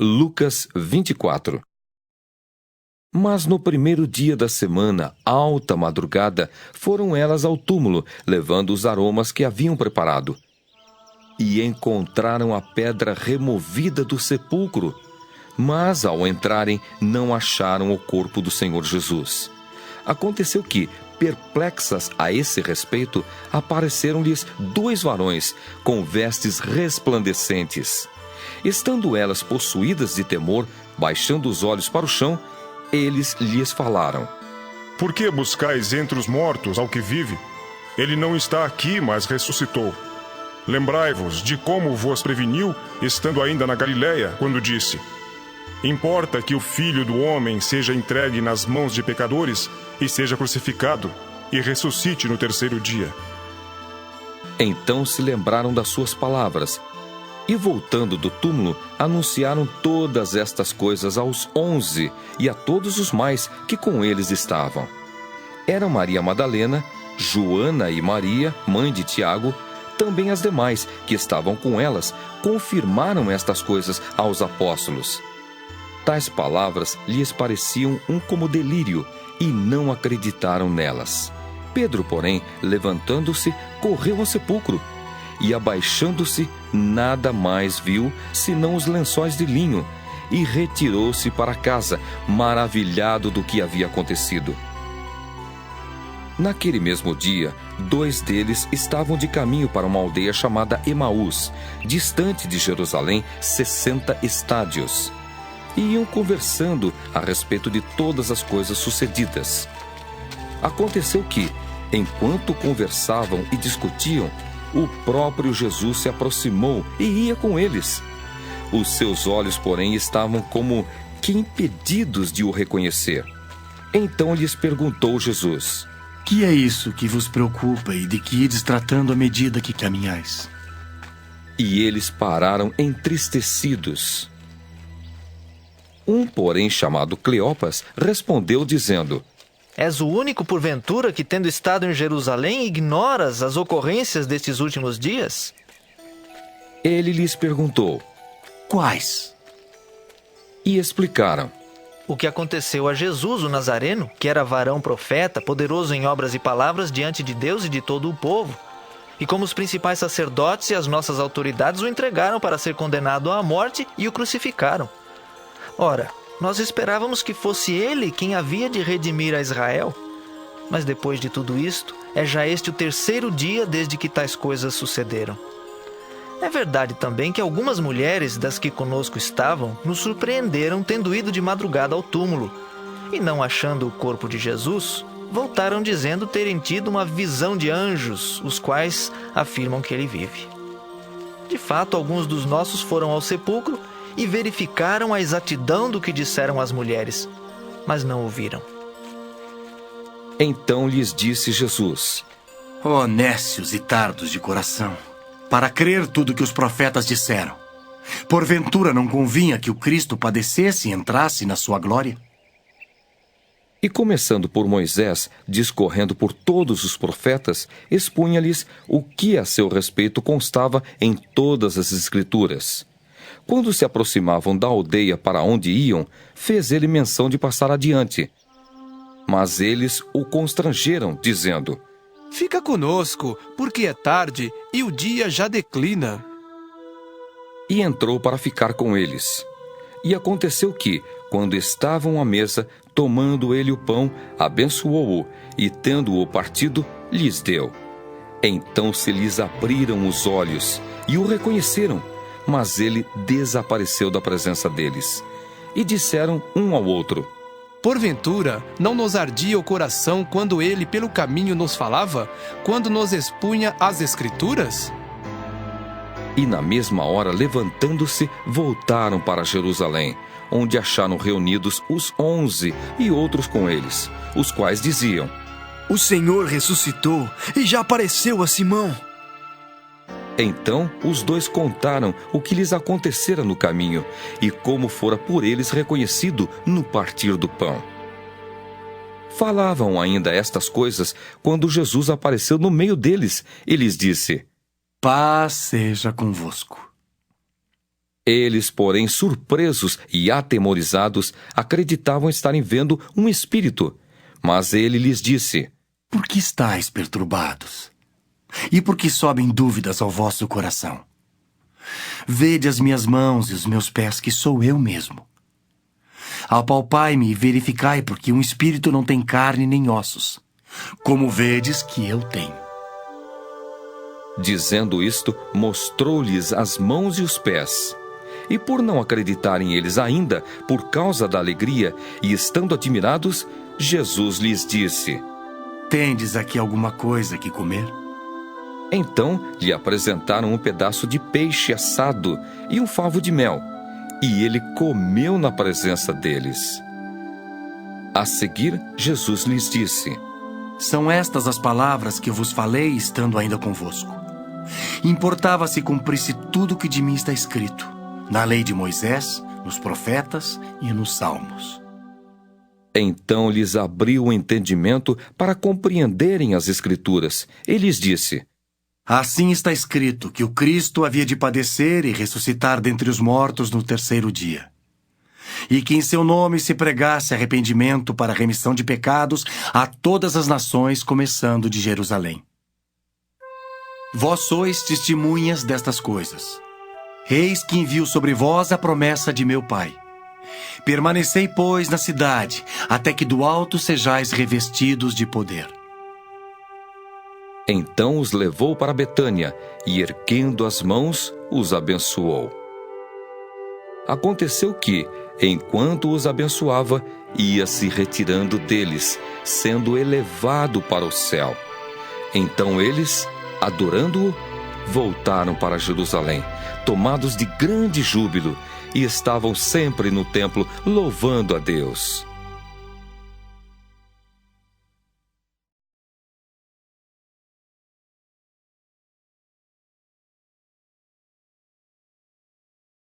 Lucas 24. Mas no primeiro dia da semana, alta madrugada, foram elas ao túmulo, levando os aromas que haviam preparado. E encontraram a pedra removida do sepulcro. Mas, ao entrarem, não acharam o corpo do Senhor Jesus. Aconteceu que, perplexas a esse respeito, apareceram-lhes 2 varões, com vestes resplandecentes. Estando elas possuídas de temor, baixando os olhos para o chão, eles lhes falaram: Por que buscais entre os mortos ao que vive? Ele não está aqui, mas ressuscitou. Lembrai-vos de como vos preveniu, estando ainda na Galiléia, quando disse: Importa que o Filho do Homem seja entregue nas mãos de pecadores e seja crucificado, e ressuscite no 3º dia. Então se lembraram das suas palavras, e voltando do túmulo, anunciaram todas estas coisas aos 11 e a todos os mais que com eles estavam. Eram Maria Madalena, Joana e Maria, mãe de Tiago. Também as demais que estavam com elas confirmaram estas coisas aos apóstolos. Tais palavras lhes pareciam como delírio, e não acreditaram nelas. Pedro, porém, levantando-se, correu ao sepulcro, e abaixando-se, nada mais viu, senão os lençóis de linho, e retirou-se para casa, maravilhado do que havia acontecido. Naquele mesmo dia, 2 deles estavam de caminho para uma aldeia chamada Emaús, distante de Jerusalém 60 estádios. E iam conversando a respeito de todas as coisas sucedidas. Aconteceu que, enquanto conversavam e discutiam, o próprio Jesus se aproximou e ia com eles. Os seus olhos, porém, estavam como que impedidos de o reconhecer. Então lhes perguntou Jesus: Que é isso que vos preocupa e de que ides tratando à medida que caminhais? E eles pararam entristecidos. Um, porém, chamado Cleopas, respondeu dizendo: És o único, porventura, que, tendo estado em Jerusalém, ignoras as ocorrências destes últimos dias? Ele lhes perguntou: Quais? E explicaram: O que aconteceu a Jesus, o Nazareno, que era varão profeta, poderoso em obras e palavras diante de Deus e de todo o povo, e como os principais sacerdotes e as nossas autoridades o entregaram para ser condenado à morte e o crucificaram. Ora, nós esperávamos que fosse ele quem havia de redimir a Israel. Mas depois de tudo isto, é já este o 3º dia desde que tais coisas sucederam. É verdade também que algumas mulheres das que conosco estavam nos surpreenderam tendo ido de madrugada ao túmulo, e não achando o corpo de Jesus, voltaram dizendo terem tido uma visão de anjos, os quais afirmam que ele vive. De fato, alguns dos nossos foram ao sepulcro e verificaram a exatidão do que disseram as mulheres, mas não o viram. Então lhes disse Jesus: Ó nécios e tardos de coração, para crer tudo que os profetas disseram. Porventura não convinha que o Cristo padecesse e entrasse na sua glória? E começando por Moisés, discorrendo por todos os profetas, expunha-lhes o que a seu respeito constava em todas as Escrituras. Quando se aproximavam da aldeia para onde iam, fez ele menção de passar adiante. Mas eles o constrangeram, dizendo: Fica conosco, porque é tarde e o dia já declina. E entrou para ficar com eles. E aconteceu que, quando estavam à mesa, tomando ele o pão, abençoou-o, e tendo-o partido, lhes deu. Então se lhes abriram os olhos, e o reconheceram, mas ele desapareceu da presença deles. E disseram um ao outro: Porventura, não nos ardia o coração quando ele pelo caminho nos falava, quando nos expunha as Escrituras? E na mesma hora, levantando-se, voltaram para Jerusalém, onde acharam reunidos os 11 e outros com eles, os quais diziam: O Senhor ressuscitou e já apareceu a Simão. Então os 2 contaram o que lhes acontecera no caminho e como fora por eles reconhecido no partir do pão. Falavam ainda estas coisas quando Jesus apareceu no meio deles e lhes disse: Paz seja convosco. Eles, porém, surpresos e atemorizados, acreditavam estarem vendo um espírito. Mas ele lhes disse: Por que estáis perturbados? E por que sobem dúvidas ao vosso coração? Vede as minhas mãos e os meus pés, que sou eu mesmo. Apalpai-me e verificai, porque um espírito não tem carne nem ossos, como vedes que eu tenho. Dizendo isto, mostrou-lhes as mãos e os pés. E por não acreditarem eles ainda, por causa da alegria, e estando admirados, Jesus lhes disse: Tendes aqui alguma coisa que comer? Então lhe apresentaram um pedaço de peixe assado e um favo de mel, e ele comeu na presença deles. A seguir, Jesus lhes disse: São estas as palavras que vos falei estando ainda convosco. Importava se cumprisse tudo o que de mim está escrito, na lei de Moisés, nos profetas e nos salmos. Então lhes abriu o entendimento para compreenderem as Escrituras. E lhes disse: Assim está escrito que o Cristo havia de padecer e ressuscitar dentre os mortos no terceiro dia. E que em seu nome se pregasse arrependimento para a remissão de pecados a todas as nações, começando de Jerusalém. Vós sois testemunhas destas coisas. Eis que envio sobre vós a promessa de meu Pai. Permanecei, pois, na cidade, até que do alto sejais revestidos de poder. Então os levou para Betânia e, erguendo as mãos, os abençoou. Aconteceu que, enquanto os abençoava, ia se retirando deles, sendo elevado para o céu. Então eles, adorando-o, voltaram para Jerusalém, tomados de grande júbilo, e estavam sempre no templo louvando a Deus.